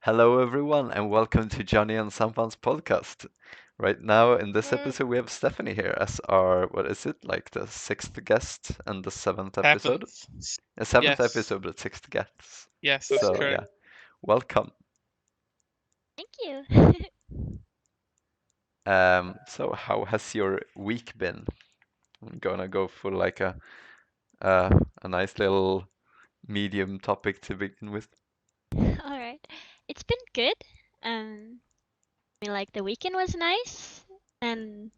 Hello, everyone, and welcome to Johnny and Sampan's podcast. Right now, in this Well, episode, we have Stephanie here as our, what is it, like the sixth guest and the seventh episode? happens. A seventh Yes. episode, but sixth guest. Yes, that's So, correct. yeah, welcome. Thank you. So how has your week been? I'm gonna go for like uh, a nice little medium topic to begin with. All right. It's been good. Like the weekend was nice and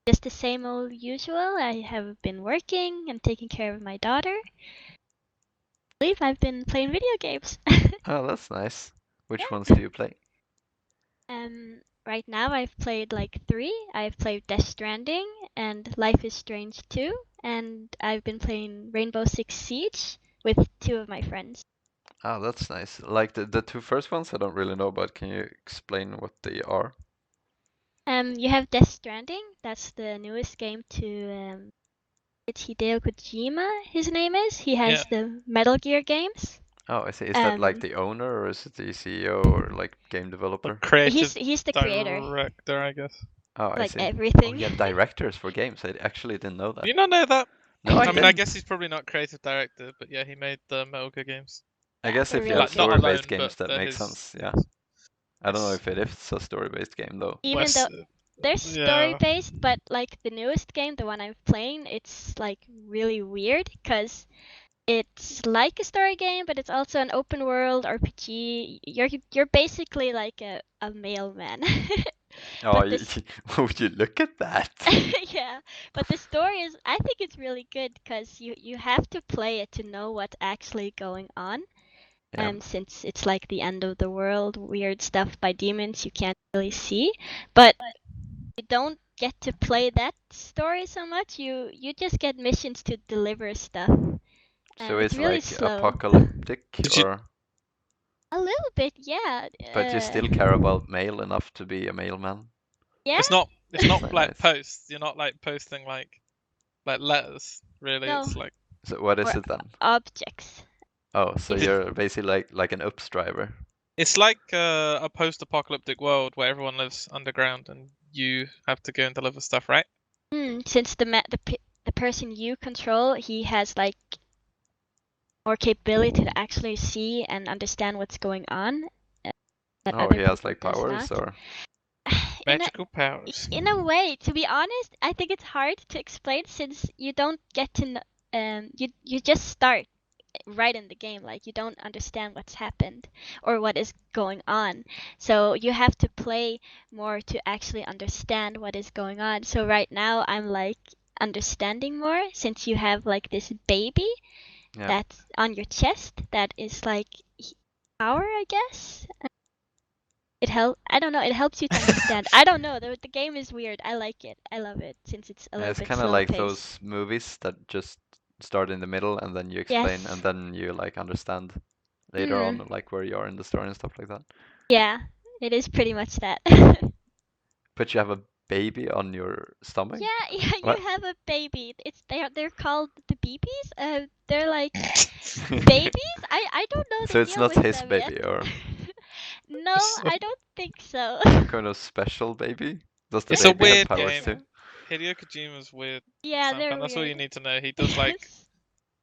just the same old usual. I have been working and taking care of my daughter. I believe I've been playing video games. Oh, that's nice. Which ones Yeah. do you play? Right now I've played like three. I've played Death Stranding and Life is Strange 2, and I've been playing Rainbow Six Siege with two of my friends. Oh, that's nice. Like the two first ones, I don't really know about. Can you explain what they are? You have Death Stranding. That's the newest game to it's Hideo Kojima, his name is. He Yeah. has the Metal Gear games. Oh, I see. Is that like Um, the owner, or is it the CEO, or like game The developer? creative he's the creator, director, I guess. Oh, I like see. Oh, everything. yeah, directors for games. I actually didn't know Do that. you not know that? No, I I mean, I didn't. guess he's probably not creative director, but yeah, he made the Metal Gear games. I Yeah, guess they're if you really have Like, not good. story-based alone, games, but that they're makes his sense. Yeah. games. I don't know Yes. if it is a story-based game though. Even Wes, though they're story yeah. based, but like the newest game, the one I'm playing, it's like really weird because it's like a story game, but it's also an open world RPG. You're basically like a mailman. Oh, But this would you look at that? yeah, but the story is I think it's really good because you have to play it to know what's actually going on. Yeah. Since it's like the end of the world, weird stuff by demons you can't really see, but you don't get to play that story so much. You just get missions to deliver stuff. So It's it's really like slow. apocalyptic, Did you? or A little bit, yeah. but you still care about mail enough to be a mailman. Yeah. It's not. It's That's not like nice. posts. You're not like posting like letters. Really, No, it's like. So what is or it then? objects. Oh, so It's you're basically like an UPS driver. It's like a post-apocalyptic world where everyone lives underground and you have to go and deliver stuff, right? since the person you control, he has like more capability to actually see and understand what's going on that Oh, other he has people like does powers, not. or In a Magical powers. in a way, to be honest, I think it's hard to explain since you don't get to you just start right in the game, like you don't understand what's happened or what is going on, so you have to play more to actually understand what is going on. So right now I'm like understanding more since you have like this baby yeah. that's on your chest that is like power, I guess. I don't know, it helps you to understand. I don't know, the game is weird. I like it. I love it since it's a Yeah, little it's bit kind of slow like paced. those movies that just start in the middle and then you explain and Yes. then you like understand later on Mm. like where you are in the story and stuff like that. Yeah, it is pretty much that. But you have a baby on your stomach? Yeah, yeah, you What? have a baby. They're called the BBs. They're like babies. I don't know So the it's deal not with his them yet. baby, or No, It's a, I don't think so. some kind of special baby? Does the it's a baby have Think weird powers game. too? so. Hideo Kojima's weird. Yeah, they're Sampan. That's all you weird. need to know. He does like. Yes.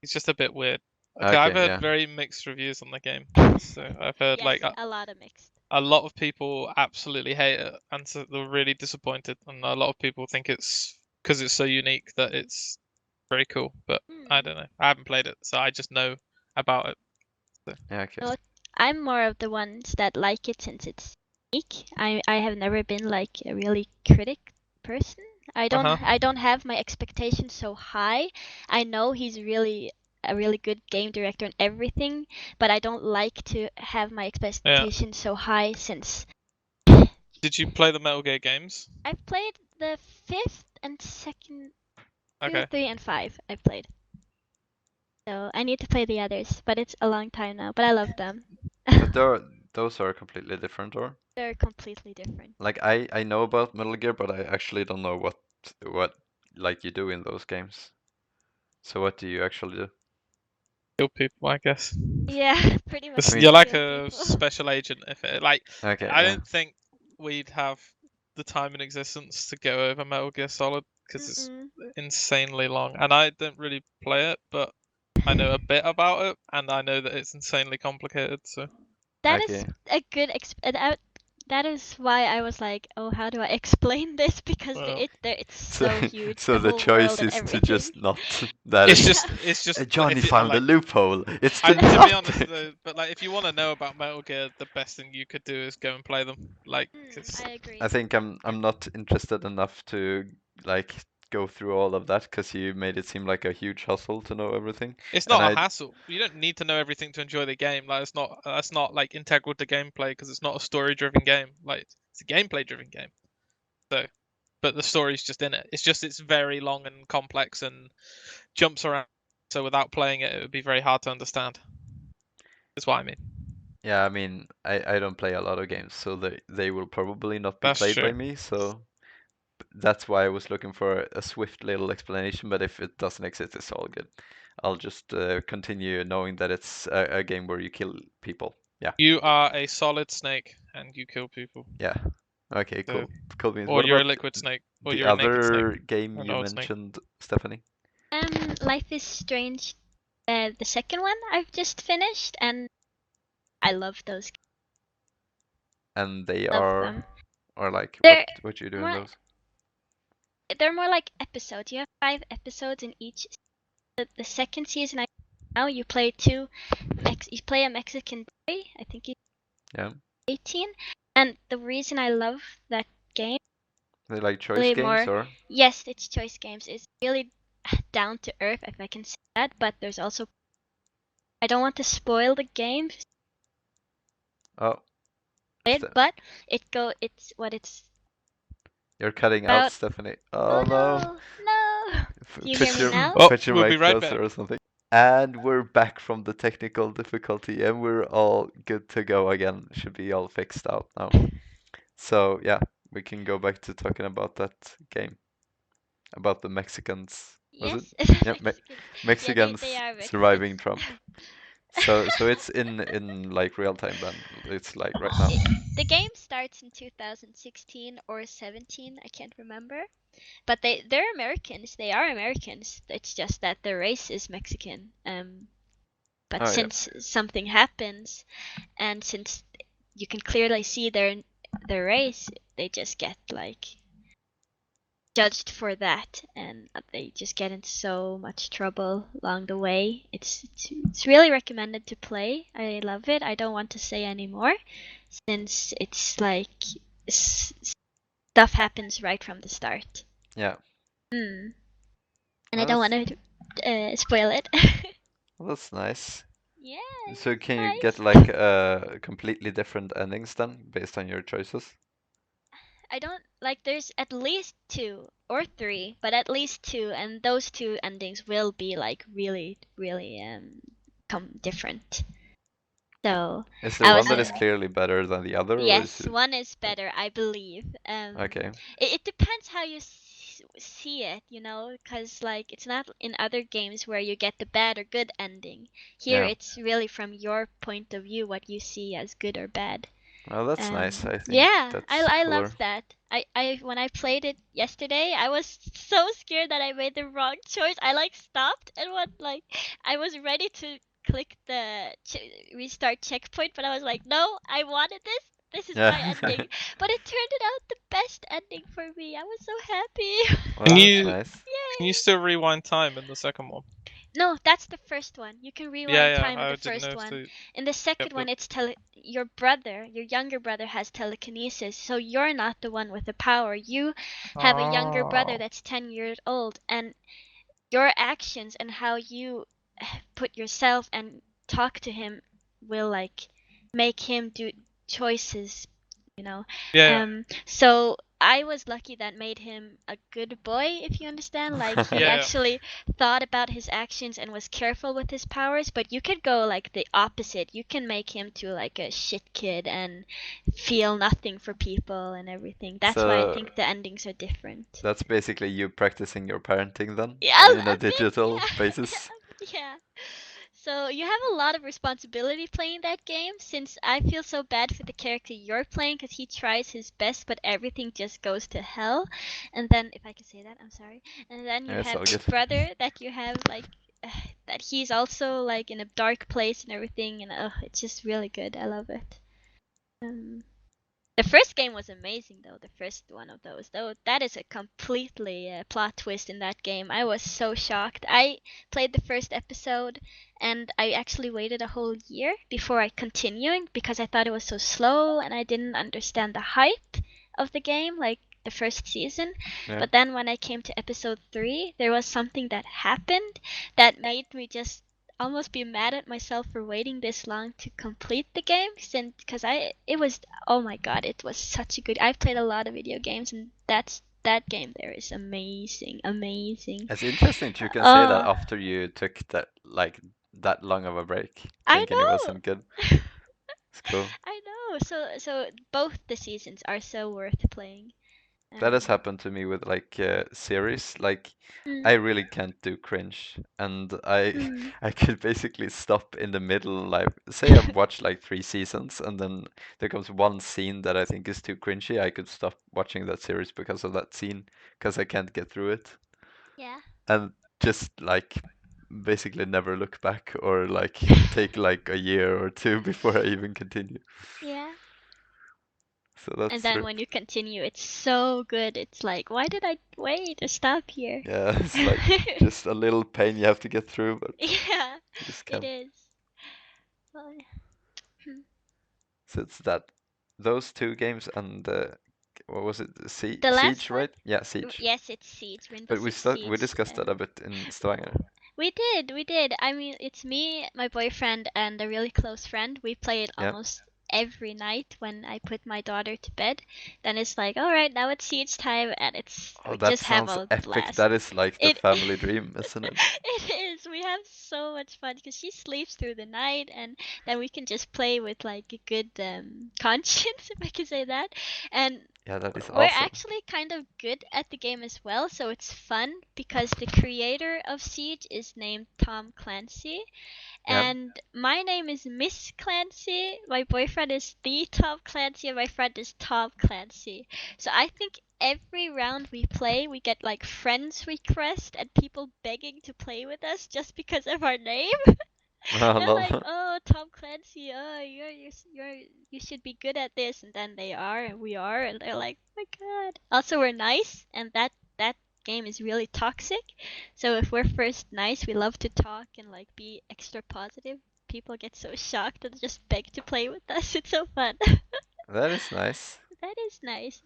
He's just a bit weird. Okay, I've Okay, heard yeah. very mixed reviews on the game. So I've heard Yes, like a lot of mixed. a lot of people absolutely hate it and so they're really disappointed, and a lot of people think it's because it's so unique that it's very cool. But I Hmm. don't know. I haven't played it, so I just know about it. So. Yeah, okay. No, I'm more of the ones that like it since it's unique. I have never been like a really critic person. Uh-huh. I don't have my expectations so high. I know he's really a really good game director and everything, but I don't like to have my Yeah. expectations so high since Did you play the Metal Gear games? I've played the fifth and second, two, Okay. 3, and 5. I've played. So I need to play the others, but it's a long time now. But I love them. But those are completely different, or? They're completely different. Like I know about Metal Gear, but I actually don't know what like you do in those games. So what do you actually do? Kill people, I guess. Yeah, pretty much. You're like kill a people. special agent. If it like, Okay, I yeah. don't think we'd have the time in existence to go over Metal Gear Solid because it's Mm-mm. insanely long, and I don't really play it, but I know a bit about it, and I know that it's insanely complicated. So That is Okay. a good that is why I was like, oh, how do I explain this? Because Well, it's So, so huge, so the the whole world choice and is to everything. just not. That it's is. Yeah. just Johnny if you found a like. loophole. It's to To not. be honest, though, but like if you want to know about Metal Gear, the best thing you could do is go and play them. Like, cause I I agree. think I'm not interested enough to like go through all of that because you made it seem like a huge hustle to know everything. it's And not a I hassle. You don't need to know everything to enjoy the game. Like, that's not like integral to gameplay because it's not a story-driven game. Like, it's a gameplay-driven game. So, but the story's just in it. It's very long and complex and jumps around. So without playing it, it would be very hard to understand. That's what I mean. yeah, I mean I don't play a lot of games, so they will probably not be That's played by true. me. So that's why I was looking for a swift little explanation. But if it doesn't exist, it's all good. I'll just continue knowing that it's a game where you kill people. Yeah, You are a solid snake and you kill people. yeah. Okay, So, cool. Cool beans. or What you're a about liquid snake, or the you're a naked snake, other game or an you old snake. mentioned, Stephanie? Life is Strange, the second one I've just finished, and I love those. And they Love are, them. or like They're what you do in more those? they're more like episodes. You have 5 episodes in each. The second season, now you play you play a Mexican boy. I think he's Yeah, 18. And the reason I love that game, they like choice really games more, or? yes, it's choice games. It's really down to earth, if I can say that. But there's also, I don't want to spoil the game, Oh, but it's what it's you're cutting out, about. Stephanie. Oh Oh no. no, no. Do you hear Put me your now? Oh, put your we'll be mic right back. closer or something. And we're back from the technical difficulty, and we're all good to go again. Should be all fixed out now. So yeah, we can go back to talking about that game, about the Mexicans. Was it? Yes, Yeah, Mexicans. Yeah, they Mexicans are surviving Mexicans. Trump. So it's in like real time then. It's like right now. The game starts in 2016 or 17, I can't remember. But they're Americans. They are Americans. It's just that their race is Mexican. But Oh yeah. since something happens, and since you can clearly see their race, they just get like judged for that, and they just get into so much trouble along the way. It's really recommended to play. I love it. I don't want to say anymore, since it's like stuff happens right from the start. Yeah. Mm. And I Well, don't want to spoil it. that's nice. Yeah, So it's can you get nice. like completely different endings then based on your choices? I don't like. There's at least 2 or 3, but at least 2, and those 2 endings will be like really, really come different. So Is there I one was that is clearly better than the other, or is yes, it one is better, I believe. okay? It depends how you see it, because like it's not in other games where you get the bad or good ending. Here, Yeah. it's really from your point of view what you see as good or bad. Well, that's nice. I think Yeah, that's I cooler. love that. I when I played it yesterday, I was so scared that I made the wrong choice. I like stopped and went like I was ready to click the restart checkpoint, but I was like, no, I wanted this. This is my Yeah. ending. But it turned it out the best ending for me. I was so happy. Can Well, that's you nice. can you Yay! still rewind time in the second one? No, that's the first one. You can Yeah, rewind yeah. time in the I didn't know first if one. they In the second kept one, it. it's your younger brother has telekinesis, so you're not the one with the power. You have a younger brother Oh. that's 10 years old, and your actions and how you put yourself and talk to him will like make him do choices, you know. Yeah, yeah. So I was lucky that made him a good boy, if you understand. Like he Yeah, yeah. actually thought about his actions and was careful with his powers, but you could go like the opposite. You can make him to like a shit kid and feel nothing for people and everything. That's why I So think the endings are different. that's basically you practicing your parenting then Yeah, in a a bit, digital yeah. basis. Yeah. So you have a lot of responsibility playing that game, since I feel so bad for the character you're playing because he tries his best, but everything just goes to hell. And then, if I can say that, I'm sorry. And then you Yeah, it's have all the good. brother that you have like that he's also like in a dark place and everything, and it's just really good. I love it. Um, the first game was amazing though. The first one of those, though, that is a completely plot twist in that game. I was so shocked. I played the first episode, and I actually waited a whole year before I continuing because I thought it was so slow and I didn't understand the hype of the game, like the first season. Yeah. But then when I came to episode 3, there was something that happened that made me just almost be mad at myself for waiting this long to complete the game, since because it was, oh my god, it was such a good. I've played a lot of video games, and that game there is amazing, amazing. It's interesting that you can say that Oh, after you took that long of a break, I thinking it know. wasn't good. It's cool. I know. So both the seasons are so worth playing. That has Um, happened to me with like series. Like mm, I really can't do cringe, and I mm. I could basically stop in the middle. Like say I've watched like 3 seasons, and then there comes one scene that I think is too cringy. I could stop watching that series because of that scene, because I can't get through it, Yeah. and just like basically never look back or like take like a year or two before I even continue. Yeah. So And that's then true. when you continue, it's so good. It's like, why did I wait to stop here? Yeah, it's like just a little pain you have to get through, but Yeah, you just it can't. is. Well, hmm. So it's that those two games and what was it? The last Siege, one? right? Yeah, Siege. Yes, it's Siege, Rainbow But Six we Siege. discussed that a bit in Stavanger. We did. I mean, it's me, my boyfriend, and a really close friend. We play it Yeah. almost every night when I put my daughter to bed. Then it's like, all right, now it's Siege time, and Oh, we that just have sounds a epic. blast. That is like the It family dream, isn't it? it is. We have so much fun because she sleeps through the night, and then we can just play with like a good conscience, if I can say that. And Yeah, that is we're awesome. actually kind of good at the game as well, so it's fun because the creator of Siege is named Tom Clancy, Yeah. and my name is Miss Clancy. My boyfriend is the Tom Clancy, and my friend is Tom Clancy. So I think every round we play, we get like friends request and people begging to play with us just because of our name. Oh, They're like, lol. "Oh, Tom Clancy, oh, you should be good at this," and then they are, and we are, and they're like, "Oh my god!" Also, we're nice, and that game is really toxic. So if we're first nice, we love to talk and like be extra positive. People get so shocked and just beg to play with us. It's so fun. That is nice. That is nice.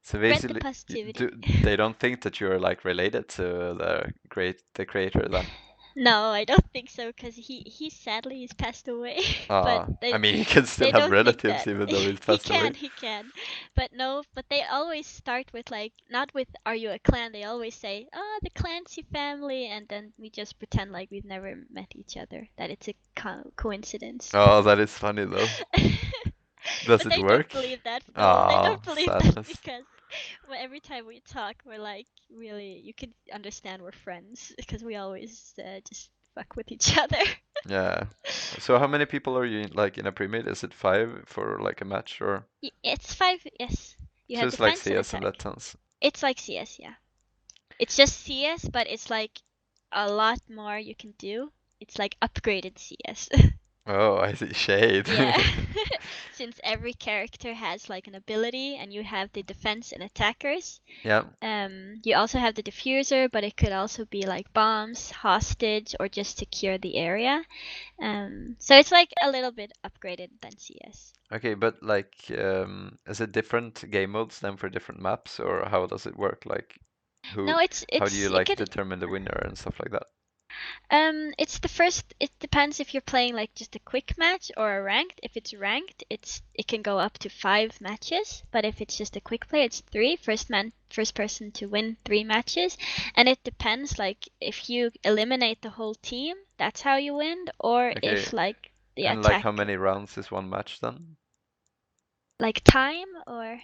So Spread the basically, positivity. they don't think that you're like related to the creator then? No, I don't think so, because he sadly he's passed away. But I mean, you can still they have don't think relatives that. even though he's He passed away. can, he can. But no, but they always start with like not with "Are you a clan?" They always say, "Oh, the Clancy family," and then we just pretend like we've never met each other. That it's a coincidence. Oh, that is funny though. Does But it they don't work? believe that. No, they Ah, don't believe that sadness. because every time we talk, we're like, really, you could understand we're friends because we always just fuck with each other. Yeah. So how many people are you in, like in a pre-mid? Is it 5 for like a match or? It's 5, yes. You So have it's like defense and CS in attack. that sense. It's like CS, yeah. It's just CS, but it's like a lot more you can do. It's like upgraded CS. Oh, I see. Shade. Yeah. Since every character has like an ability and you have the defense and attackers. Yeah. You also have the diffuser, but it could also be like bombs, hostage, or just secure the area. So it's like a little bit upgraded than CS. Okay, but like, is it different game modes then for different maps, or how does it work? Like, No, how do you it like could determine the winner and stuff like that? it's the first. It depends if you're playing like just a quick match or a ranked. If it's ranked, it can go up to 5 matches. But if it's just a quick play, it's three. First person to win 3 matches, and it depends. Like if you eliminate the whole team, that's how you win. Or Okay, if like the and like attack, how many rounds is one match then? like time or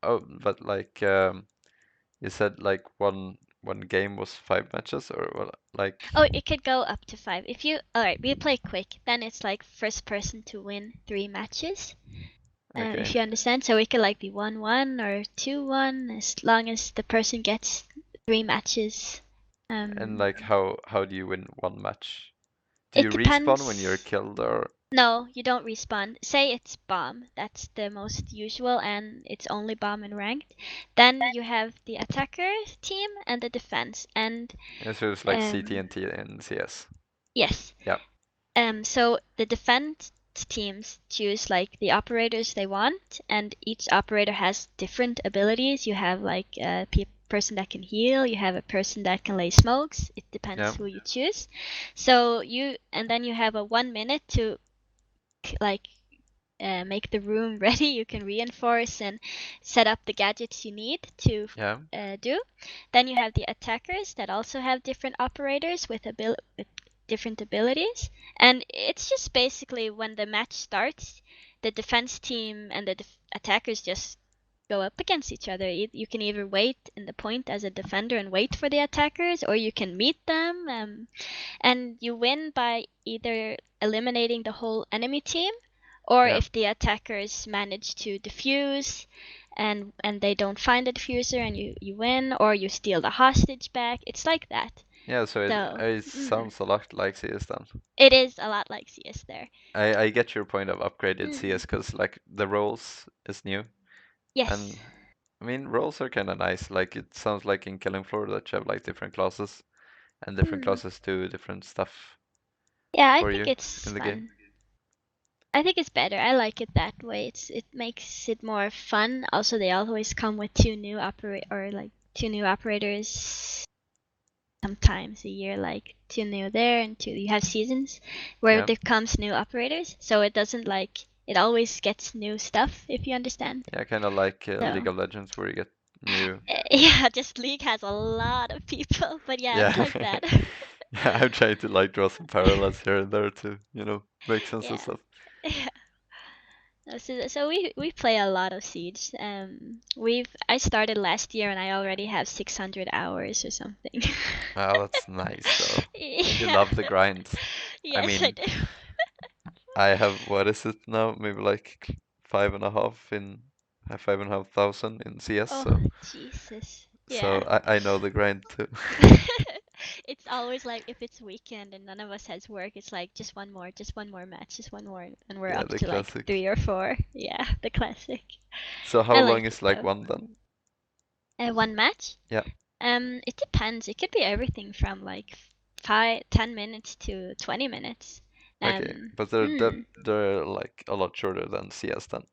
Oh, but like, you said like one. one game was 5 matches, or what, like? Oh, it could go up to 5. If you alright, we play quick, then it's like first person to win 3 matches. Okay. If you understand, so it could like be 1-1 or 2-1, as long as the person gets 3 matches. And like, how do you win one match? Do It you respawn when you're depends. killed, or? No, you don't respawn. Say it's bomb. That's the most usual, and it's only bomb in ranked. Then you have the attacker team and the defense. And Yeah, so it's like CTNT and CS. yes. Yeah. So the defense teams choose like the operators they want, and each operator has different abilities. You have like a person that can heal. You have a person that can lay smokes. It depends Yeah. who you choose. So and then you have a 1 minute to like make the room ready. You can reinforce and set up the gadgets you need to Yeah. do. Then you have the attackers that also have different operators with different abilities. And it's just basically when the match starts, the defense team and the attackers just go up against each other. You can either wait in the point as a defender and wait for the attackers, or you can meet them. And you win by either eliminating the whole enemy team, or Yeah. if the attackers manage to defuse and they don't find the diffuser and you win, or you steal the hostage back. It's like that. Yeah, so So it sounds a lot like CS then. it is a lot like CS there. I get your point of upgraded Mm. CS, because like the roles is new, Yes. and I mean roles are kind of nice. Like it sounds like in Killing Floor that you have like different classes, and different classes do different stuff Yeah, I for think you it's in the fun. game. I think it's better. I like it that way. It makes it more fun. Also, they always come with two new operators sometimes a year, like 2 new there and 2 you have seasons where Yeah. there comes new operators, so it doesn't like it always gets new stuff, if you understand. Yeah, kind of like So League of Legends, where you get new. yeah, just League has a lot of people, but yeah, it's Yeah. like that. Yeah, I'm trying to like draw some parallels here and there to, make sense of Yeah. stuff. Yeah. No, so we play a lot of Siege. I started last year and I already have 600 hours or something. Wow, that's nice though. You Yeah. love the grind. I Yes, I mean, do. I have, what is it now? Maybe like 5,500 in CS. Oh, So Jesus. so Yeah. I know the grind too. It's always like if it's weekend and none of us has work, it's like just one more match, just one more, and we're Yeah, up the to like classic. 3 or 4. Yeah, the classic. So how I long like it is like though. one then? One match? Yeah. It depends. It could be everything from like 10 minutes to 20 minutes. Okay, Um, but mm, they're like a lot shorter than CS then.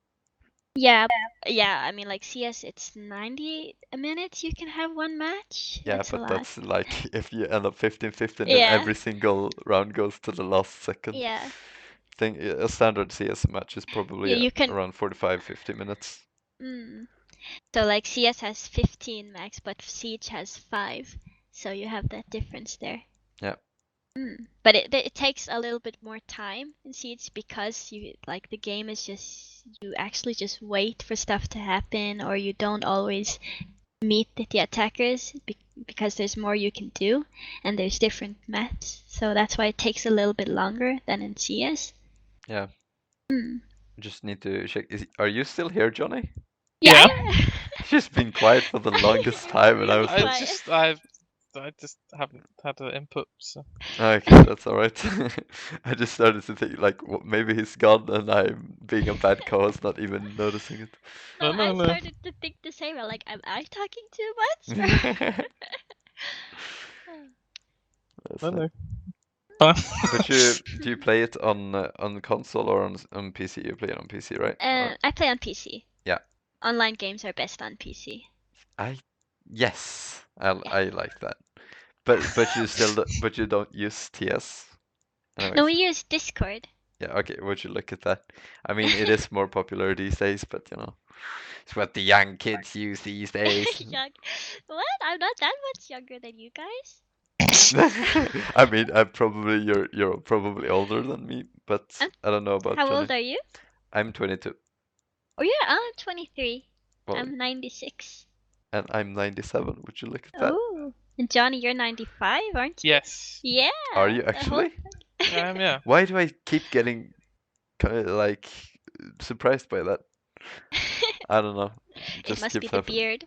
yeah, yeah. I mean, like CS, it's 90 minutes. You can have one match. Yeah, That's a but lot. that's like if you end up 15-15 and Yeah, every single round goes to the last second. yeah. Thing a standard CS match is Yeah, probably you can. around 45-50 minutes. Mm. So like CS has 15 max, but Siege has 5. So you have that difference there. Yeah. But it takes a little bit more time in Siege because you like the game is just you actually just wait for stuff to happen, or you don't always meet the attackers because there's more you can do and there's different maps. So that's why it takes a little bit longer than in CS. Yeah. Mm. Just need to check. Are you still here, Johnny? Yeah, Yeah. He's just been quiet for the longest I'm time, and I really was I like, quiet. just I just haven't had the input. So okay, that's all right. I just started to think like maybe he's gone, and I'm being a bad co-host, not even noticing it. No, no I no. started to think the same. Like, am I talking too much? That's No fine. no. Fine. But do you play it on console or on PC? You play it on PC, right? Or, I play on PC. yeah. Online games are best on PC. Yes, I Yeah. I like that. But you still but you don't use TS. No, Anyways, we use Discord. yeah, okay, would you look at that? I mean, it is more popular these days, but it's what the young kids use these days. Young. What? I'm not that much younger than you guys. I mean, you're probably older than me, but Um, I don't know about how Johnny. old are you? I'm 22. Oh yeah, I'm 23. Well, I'm 96. and I'm 97. Would you look at that? Oh. And Johnny, you're 95, aren't you? Yes. Yeah. Are you the whole actually? Yeah. Why do I keep getting like surprised by that? I don't know. It It just must be keeps the happening. beard.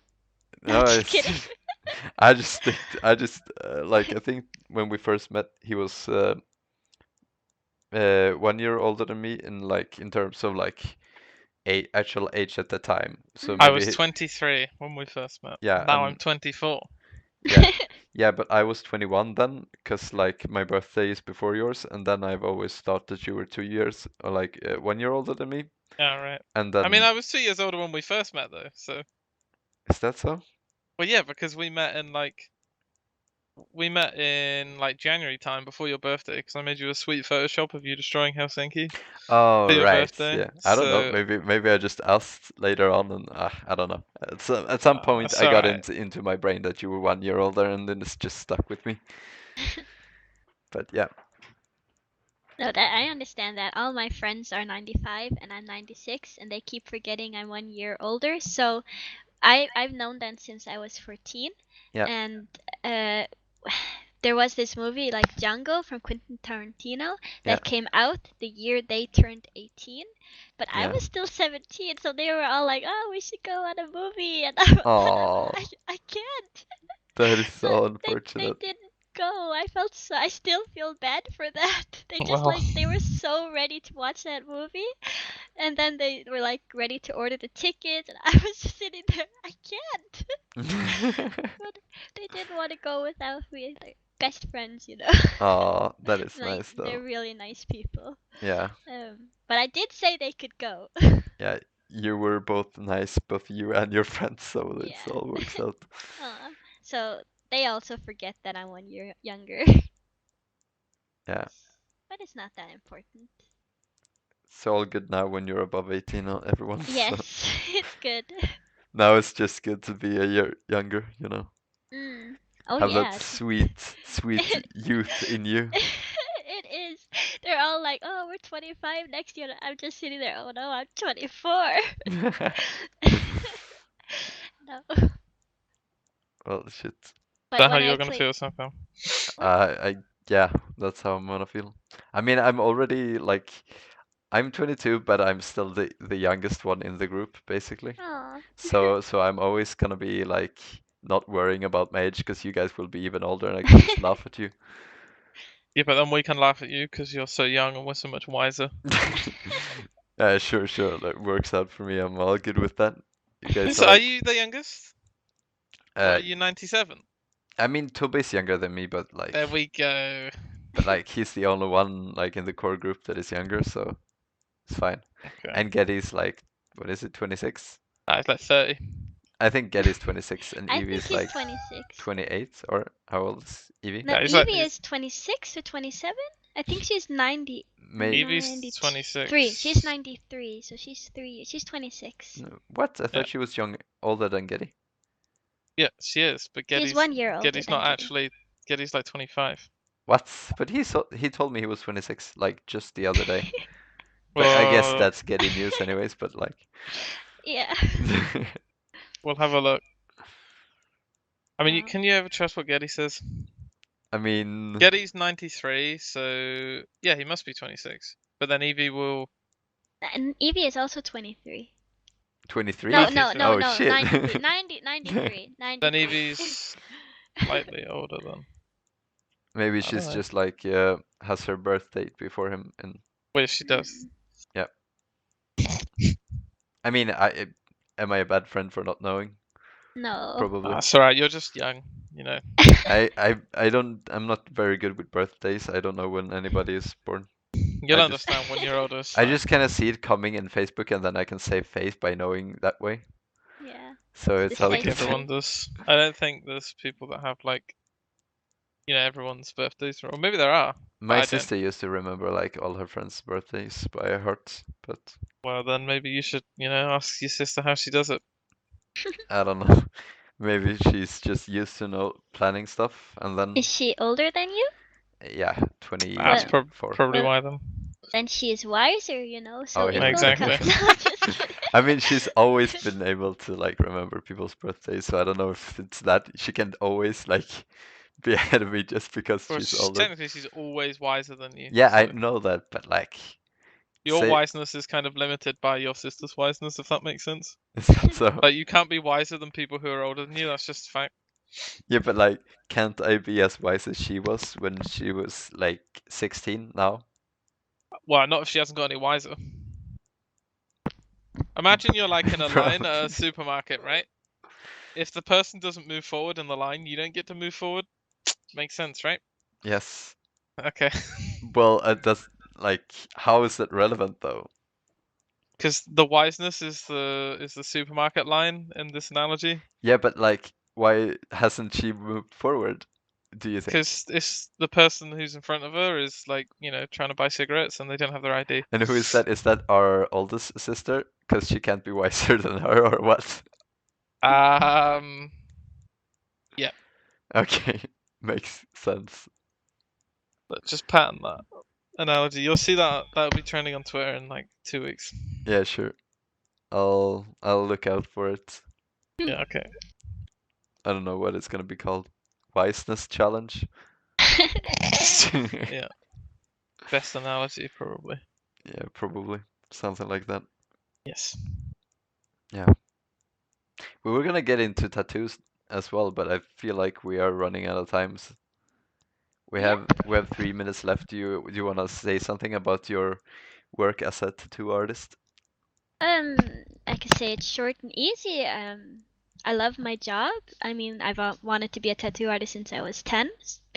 No, No, just it's kidding. I just like I think when we first met, he was 1 year older than me in terms of like actual age at the time. So I Mm. was maybe 23 when we first met. yeah, Now I'm and 24. yeah, yeah, but I was 21 then, because like my birthday is before yours, and then I've always thought that you were 2 years or like 1 year older than me, Yeah, right. and I mean, then I was 2 years older when we first met, though. So, is that so? well, yeah, because we met in January time before your birthday. Because I made you a sweet Photoshop of you destroying Helsinki Oh for your right, birthday. yeah. I don't know. So Maybe I just asked later on, and I don't know. At some point, that's I got alright. into my brain that you were 1 year older, and then it's just stuck with me. But yeah, No, that I understand that. All my friends are 95 and I'm 96, and they keep forgetting I'm 1 year older. So I've known them since I was 14, yeah, and uh, there was this movie like Django from Quentin Tarantino yeah, that came out the year they turned 18, but I yeah. was still 17, so they were all like, "Oh, we should go on a movie," and Oh, I can't. that is So so they unfortunate. didn't go. I still feel bad for that. They just Well, like they were so ready to watch that movie, and then they were like ready to order the tickets, and I was just sitting there. I can't. But they didn't want to go without me. They're best friends, you know. Oh, that is Like nice they're though. really nice people. Yeah, But I did say they could go. yeah. You were both nice, both you and your friends, so it Yeah. all works out. So they also forget that I'm 1 year younger. Yeah. But it's not that important. It's all good now when you're above 18 on everyone, so Yes, it's good. now it's just good to be a year younger, you know. Mm. Oh Have that yeah. sweet, sweet It, youth in you. it is. They're all like, "Oh, we're 25 next year." I'm just sitting there. Oh no, I'm 24. No. Well, shit. is But that how when I you're gonna play, feel, Snapcam? what? Yeah, that's how I'm gonna feel. I mean, I'm already like, I'm 22, but I'm still the youngest one in the group, basically. Oh. So I'm always gonna be like not worrying about my age because you guys will be even older and I can just laugh at you. Yeah, but then we can laugh at you because you're so young and we're so much wiser. Sure, that works out for me. I'm all good with that. You guys So, are are, you the youngest? What uh, are you, 97? I mean, Toby's younger than me, There we go. but like he's the only one like in the core group that is younger, so it's fine. Okay. And Getty's like, what is it, 26? It's like 30. I think Getty's 26 and I Evie think is he's like 26. 28, or how old is Evie? No, Yeah, Evie he's is 26 or 27. I think she's 90, May Evie's 93. She's 26. 93, so she's 3. She's 26. What? I Yeah. thought she was older than Getty. Yeah, she is, but She's 1 year older Getty's than not Kitty. actually. Getty's like 25. What? But he told me he was 26 like just the other day. But I guess Well, that's Getty news anyways, but like Yeah. we'll have a look. I mean, No. can you ever trust what Getty says? I mean, Getty's 93, so yeah, he must be 26. But then Evie will. And Evie is also 23. 23? No, Okay, no, so no, Oh no. shit. 93. 93. then 93. Evie's slightly older than. Maybe I don't she's know. just like has her birth date before him and Wait, she does. yeah. I mean, am I a bad friend for not knowing? No. Probably. That's alright. You're just young, you know. I'm not very good with birthdays. I don't know when anybody is born. You'll I just understand when you're older. It's I fine. just kind of see it coming in Facebook and then I can save face by knowing that way. Yeah. So It's it's the I all think safe good. everyone way. does. I don't think there's people that have like, everyone's birthdays, or maybe there are, but My I don't. sister used to remember like all her friends' birthdays by heart, but Well, then maybe you should, ask your sister how she does it. I don't know. Maybe she's just used to know planning stuff and then Is she older than you? yeah, That's Well, 24. probably well, why then. then she is wiser, you know. So Oh, it yeah, will come. Exactly. No, I'm just kidding. I mean, she's always been able to like remember people's birthdays, so I don't know if it's that she can always like be ahead of me just because Well, she's older. technically, she's always wiser than you. Yeah, I so know that, but like, Your say, wiseness is kind of limited by your sister's wiseness, if that makes sense. is that so? Like, you can't be wiser than people who are older than you. That's just a fact. Yeah, but like, can't I be as wise as she was when she was like 16 now? Well, not if she hasn't got any wiser. Imagine you're like in a Bro. line at a supermarket, right? If the person doesn't move forward in the line, you don't get to move forward. Makes sense, right? Yes. Okay. Well, does like, how is that relevant though? Because the wiseness is the supermarket line in this analogy. Yeah, but like, why hasn't she moved forward, do you think? Because it's the person who's in front of her is like, trying to buy cigarettes and they don't have their ID. And who is that? Is that our oldest sister? Because she can't be wiser than her, or what? Yeah. Okay, makes sense. But just pattern that analogy. You'll see that'll be trending on Twitter in like 2 weeks. Yeah, sure. I'll look out for it. Yeah, okay. I don't know what it's gonna be called. Wiseness challenge? Yeah. Best analogy, probably. Yeah, probably. Something like that. Yes. Yeah. We were gonna get into tattoos as well, but I feel like we are running out of time. We Yeah. have 3 minutes left. Do you wanna say something about your work as a tattoo artist? I could say it's short and easy. I love my job. I mean, I've wanted to be a tattoo artist since I was 10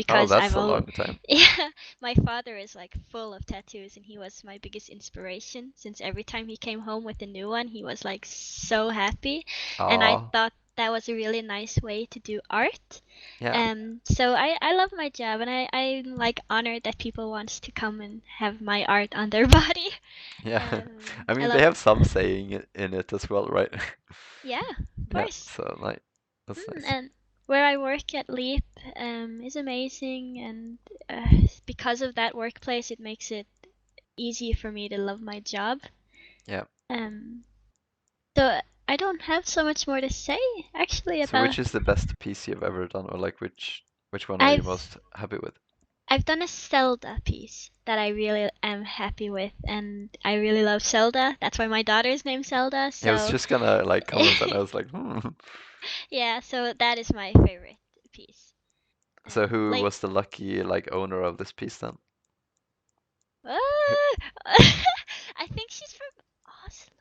Oh, because that's a long time. yeah, my father is like full of tattoos and he was my biggest inspiration since every time he came home with a new one, he was like so happy. And I Aw, thought that was a really nice way to do art. yeah, So I love my job and I'm like honored that people wants to come and have my art on their body. yeah. I I mean, they love, have some saying in it as well, right? yeah, of Yeah, course. so like, that's nice. And where I work at Leap is amazing, and because of that workplace, it makes it easy for me to love my job. Yeah. Um, so I don't have so much more to say actually So about. which is the best piece you've ever done, or like which one are you I've most happy with? I've done a Zelda piece that I really am happy with, and I really love Zelda. That's why my daughter's named Zelda. Yeah, I was So just gonna like comment, and I was like, hmm. yeah, so that is my favorite piece. So who Like was the lucky like owner of this piece then? Ah! I think she's from Oslo.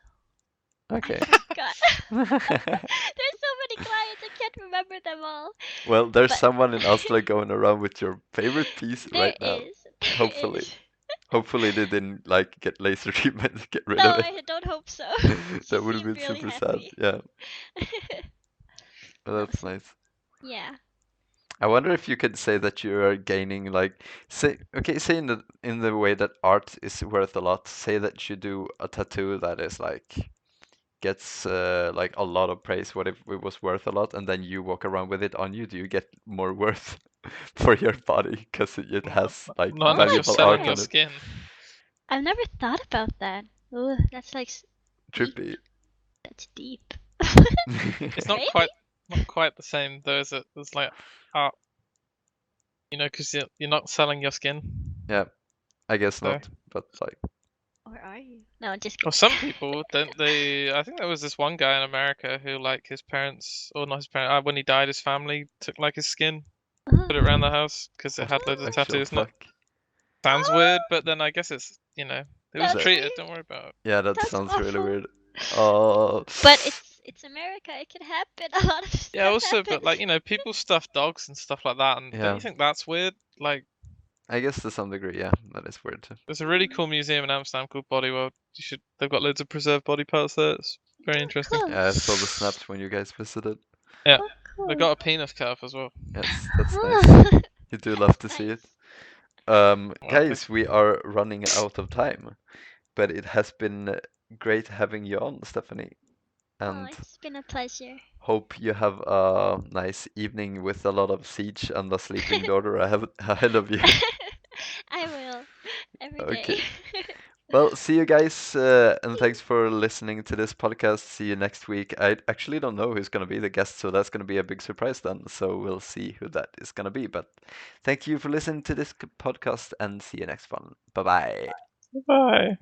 Okay. I forgot. There's so many clients, I can't remember them all. Well, there's But someone in Oslo going around with your favorite piece there right now. is. There Hopefully. is. Hopefully they didn't like get laser treatment to get rid No, of it. I don't hope so. She That would have seemed been really super sad. happy. Yeah, well, No, that's so nice. yeah. I wonder if you could say that you are gaining like say in the way that art is worth a lot. Say that you do a tattoo that is like gets like a lot of praise. What if it was worth a lot, and then you walk around with it on you? Do you get more worth for your body because it has like Not Oh unless my you're valuable selling art your on god. it? skin. I've never thought about that. Ooh, that's like deep. Trippy. That's deep. It's not Maybe. quite the same though, is it? It's like art, because you're not selling your skin. Yeah, I guess So, not, but like Or are you? No, just well, kidding. some people don't. I think there was this one guy in America who, like, his parents, or not his parents, when he died, his family took like his skin, put it around the house because it what had loads the of actual tattoos in it. fuck? Sounds weird, but then I guess it's it was That's That treated. weird. Don't worry about it. yeah, that That's sounds really awful. weird. Oh, But it's America. It can happen. A lot of Yeah, stuff also, but happens. like people stuff dogs and stuff like that, and don't yeah. you think that's weird? Like, I guess to some degree, yeah, that is weird too. there's a really cool museum in Amsterdam called Body World. You should. They've got loads of preserved body parts there. It's very Oh, interesting. cool. Yeah, I saw the snaps when you guys visited. Yeah, Oh, they cool. got a penis cuff as well. Yes, that's nice. Oh, You do love to see it. nice. Lovely. Guys, we are running out of time, but it has been great having you on, Stephanie, Oh, and it's been a pleasure. hope you have a nice evening with a lot of Siege and a sleeping daughter ahead of you. I will every day. Okay. Well, see you guys, and thanks for listening to this podcast. See you next week. I actually don't know who's going to be the guest, so that's going to be a big surprise then. So we'll see who that is going to be. But thank you for listening to this podcast, and see you next one. Bye bye. Bye.